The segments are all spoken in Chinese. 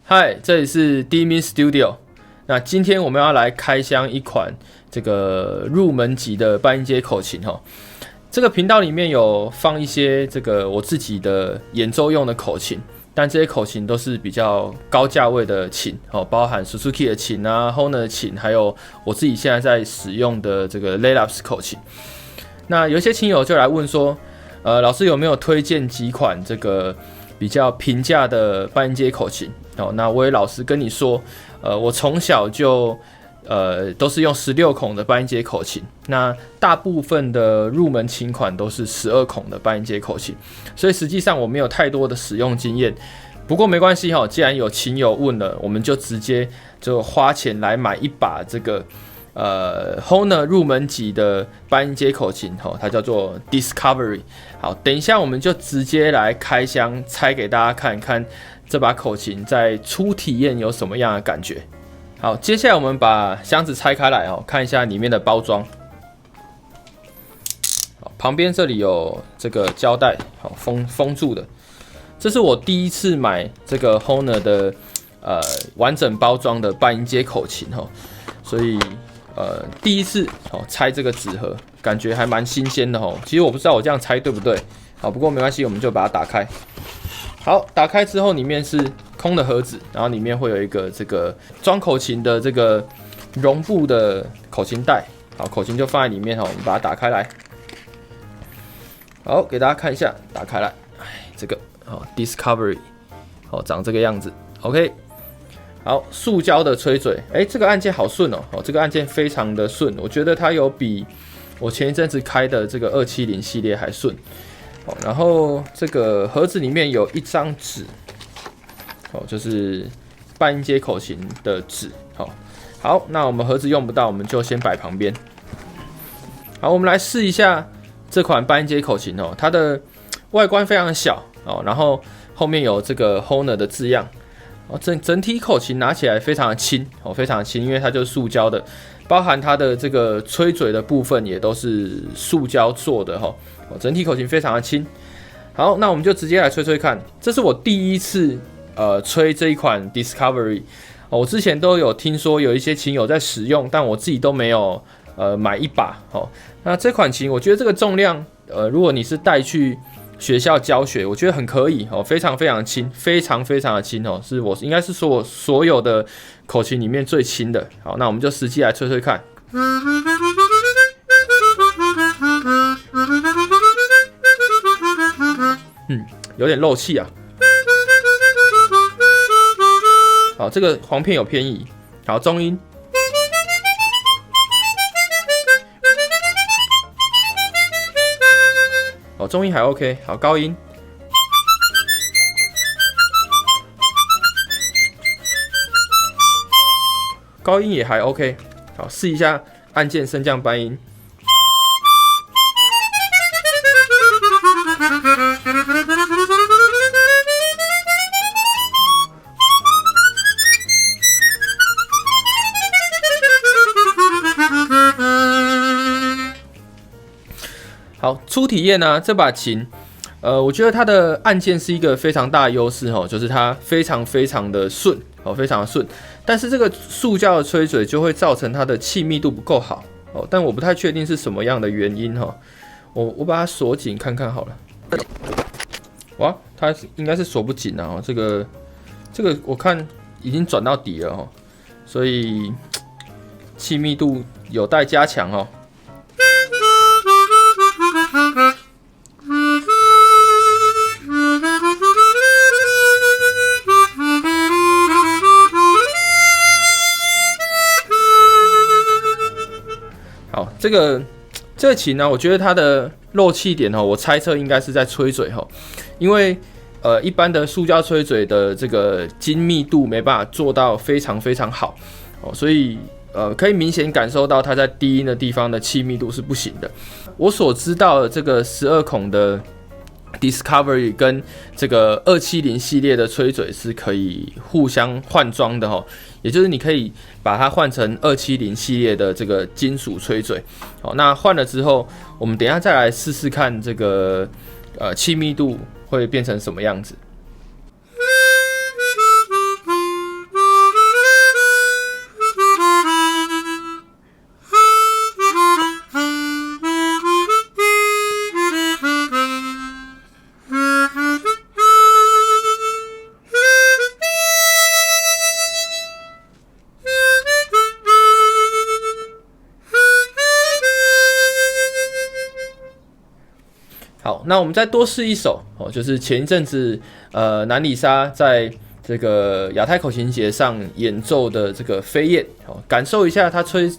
嗨，这里是 D-Min Studio。那今天我们要来开箱一款这个入门级的半音阶口琴哈。这个频道里面有放一些这个我自己的演奏用的口琴，但这些口琴都是比较高价位的琴哦，包含 Suzuki 的琴啊、Honor 的琴，还有我自己现在在使用的这个 Laylaps 口琴。那有一些亲友就来问说，老师有没有推荐几款这个比较平价的半音阶口琴？哦，那我也老实跟你说，我从小就都是用16孔的半音阶口琴，那大部分的入门琴款都是12孔的半音阶口琴，所以实际上我没有太多的使用经验。不过没关系哈，既然有琴友问了，我们就直接就花钱来买一把这个Honor 入门级的半音阶口琴，它叫做 Discovery。好，等一下我们就直接来开箱，拆给大家看看这把口琴在初体验有什么样的感觉。好，接下来我们把箱子拆开来看一下里面的包装。旁边这里有这个胶带，封住的。这是我第一次买这个 Honor 的完整包装的半音阶口琴，所以第一次拆这个纸盒，感觉还蛮新鲜的哦。其实我不知道我这样拆对不对，好，不过没关系，我们就把它打开。好，打开之后里面是空的盒子，然后里面会有一个这个装口琴的这个绒布的口琴袋。好，口琴就放在里面，我们把它打开来。好，给大家看一下，打开来，这个Discovery， 长这个样子。OK。好，塑胶的吹嘴，这个按键好顺哦，这个按键非常的顺，我觉得它有比我前一阵子开的这个270系列还顺。然后这个盒子里面有一张纸，就是半音阶口琴的纸。好，那我们盒子用不到，我们就先摆旁边。好，我们来试一下这款半音阶口琴它的外观非常小然后后面有这个 Honor 的字样。整体口琴拿起来非常的轻，非常的轻，因为它就是塑胶的，包含它的这个吹嘴的部分也都是塑胶做的整体口琴非常的轻。好，那我们就直接来吹吹看，这是我第一次吹这一款 Discovery。我之前都有听说有一些琴友在使用，但我自己都没有买一把。那这款琴我觉得这个重量如果你是带去学校教学，我觉得很可以非常非常轻，非常非常的轻是我应该是说我所有的口琴里面最轻的。好，那我们就实际来吹吹看。有点漏气啊。好，这个簧片有偏移。好，中音。中音还 OK， 好，高音，高音也还 OK， 好，试一下按键升降半音，好，初体验呢，这把琴，我觉得它的按键是一个非常大的优势就是它非常非常的顺，非常的顺。但是这个塑胶的吹嘴就会造成它的气密度不够好但我不太确定是什么样的原因我把它锁紧看看好了。哇，它应该是锁不紧啊这个我看已经转到底了所以气密度有待加强好，这个琴呢，我觉得它的漏气点我猜测应该是在吹嘴因为一般的塑胶吹嘴的这个精密度没办法做到非常非常好所以可以明显感受到它在低音的地方的气密度是不行的。我所知道的这个12孔的 Discovery 跟这个270系列的吹嘴是可以互相换装的也就是你可以把它换成270系列的这个金属吹嘴。那换了之后，我们等一下再来试试看这个气密度会变成什么样子。那我们再多试一首哦，就是前一阵子南里沙在这个亚太口琴节上演奏的这个飞燕，哦，感受一下他吹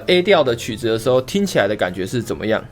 A 调的曲子的时候听起来的感觉是怎么样。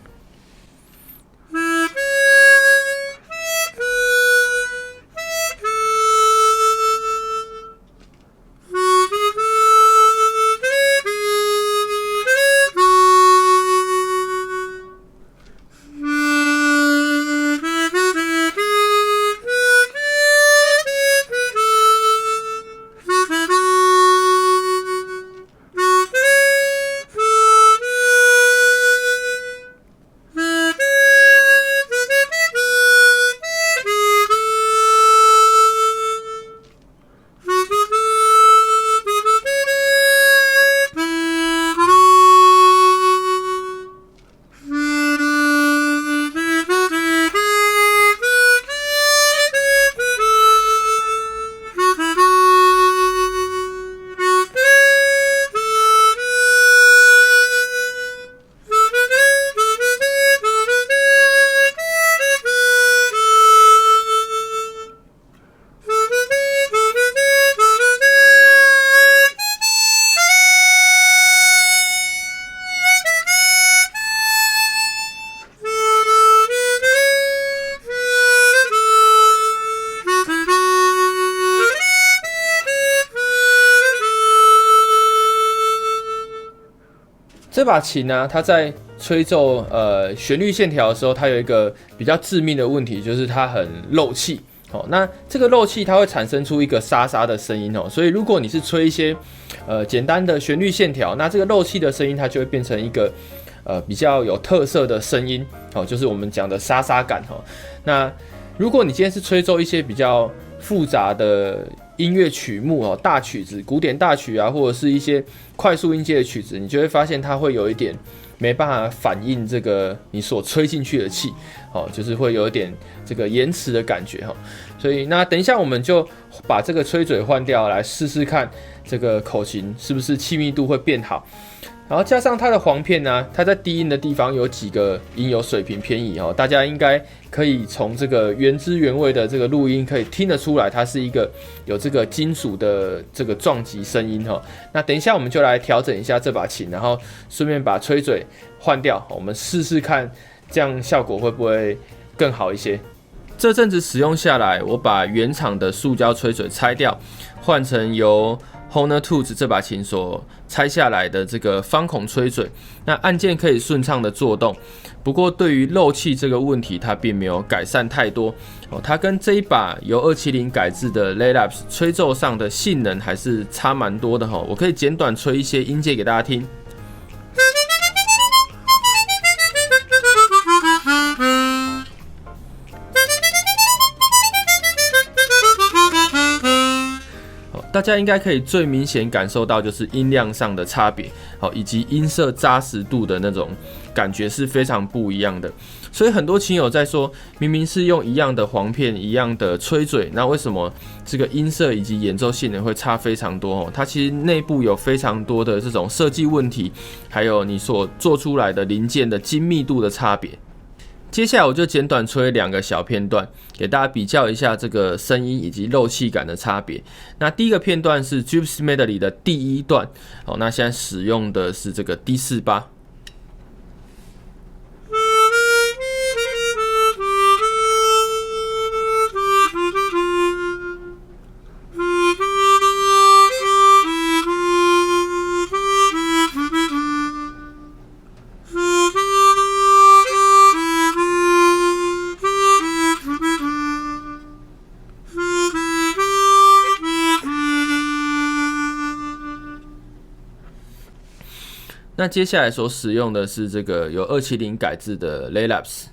这把琴呢，它在吹奏旋律线条的时候，它有一个比较致命的问题，就是它很漏气。哦，那这个漏气它会产生出一个沙沙的声音哦，所以如果你是吹一些简单的旋律线条，那这个漏气的声音它就会变成一个比较有特色的声音哦，就是我们讲的沙沙感哦。那如果你今天是吹奏一些比较复杂的音乐曲目哦，大曲子、古典大曲啊，或者是一些快速音阶的曲子，你就会发现它会有一点没办法反映这个你所吹进去的气，哦，就是会有一点这个延迟的感觉哈。所以那等一下我们就把这个吹嘴换掉，来试试看这个口琴是不是气密度会变好。然后加上它的簧片呢，它在低音的地方有几个音有水平偏移哦，大家应该可以从这个原汁原味的这个录音可以听得出来，它是一个有这个金属的这个撞击声音哈。那等一下我们就来调整一下这把琴，然后顺便把吹嘴换掉，我们试试看这样效果会不会更好一些。这阵子使用下来，我把原厂的塑胶吹嘴拆掉，换成由Hohner Tools 这把琴所拆下来的这个方孔吹嘴，那按键可以顺畅的作动。不过对于漏气这个问题，它并没有改善太多哦。它跟这一把由270改制的 Laylabs 吹奏上的性能还是差蛮多的哈。我可以简短吹一些音阶给大家听。大家应该可以最明显感受到，就是音量上的差别，好，以及音色扎实度的那种感觉是非常不一样的。所以很多琴友在说，明明是用一样的簧片、一样的吹嘴，那为什么这个音色以及演奏性能会差非常多？哦，它其实内部有非常多的这种设计问题，还有你所做出来的零件的精密度的差别。接下来我就简短吹2个小片段，给大家比较一下这个声音以及漏气感的差别。那第一个片段是 Gypsy Medley 的第1段，好，那现在使用的是这个 D48。那接下来所使用的是这个由270改制的 Laylabs。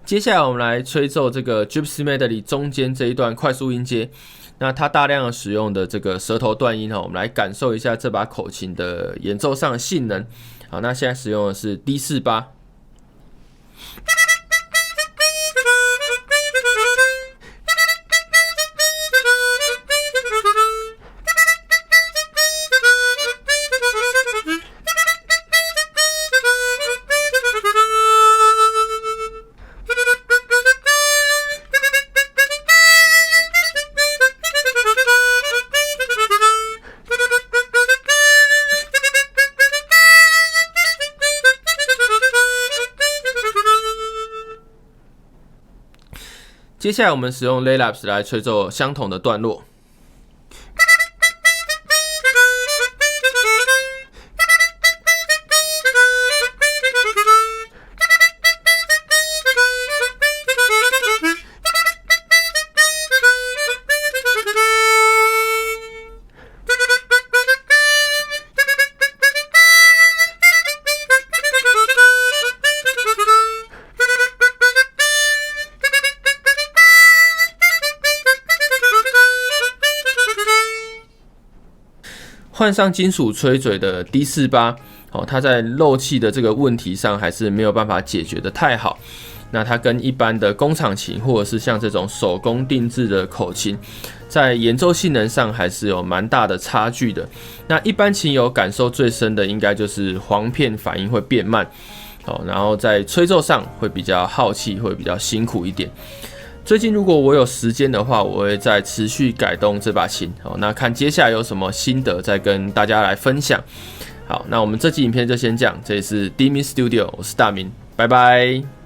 接下来我们来吹奏这个 Gypsy Medley 中间这一段快速音阶，那它大量的使用的这个舌头断音，我们来感受一下这把口琴的演奏上的性能。好，那现在使用的是 D48。接下来我们使用 Laylapse 来吹奏相同的段落。换上金属吹嘴的 D48，它在漏气的这个问题上还是没有办法解决的太好。那它跟一般的工厂琴或者是像这种手工定制的口琴，在演奏性能上还是有蛮大的差距的。那一般琴友感受最深的应该就是簧片反应会变慢，然后在吹奏上会比较耗气，会比较辛苦一点。最近如果我有时间的话，我会再持续改动这把琴。那看接下来有什么心得，再跟大家来分享。好，那我们这期影片就先这样。这里是 Dimin Studio， 我是大明，拜拜。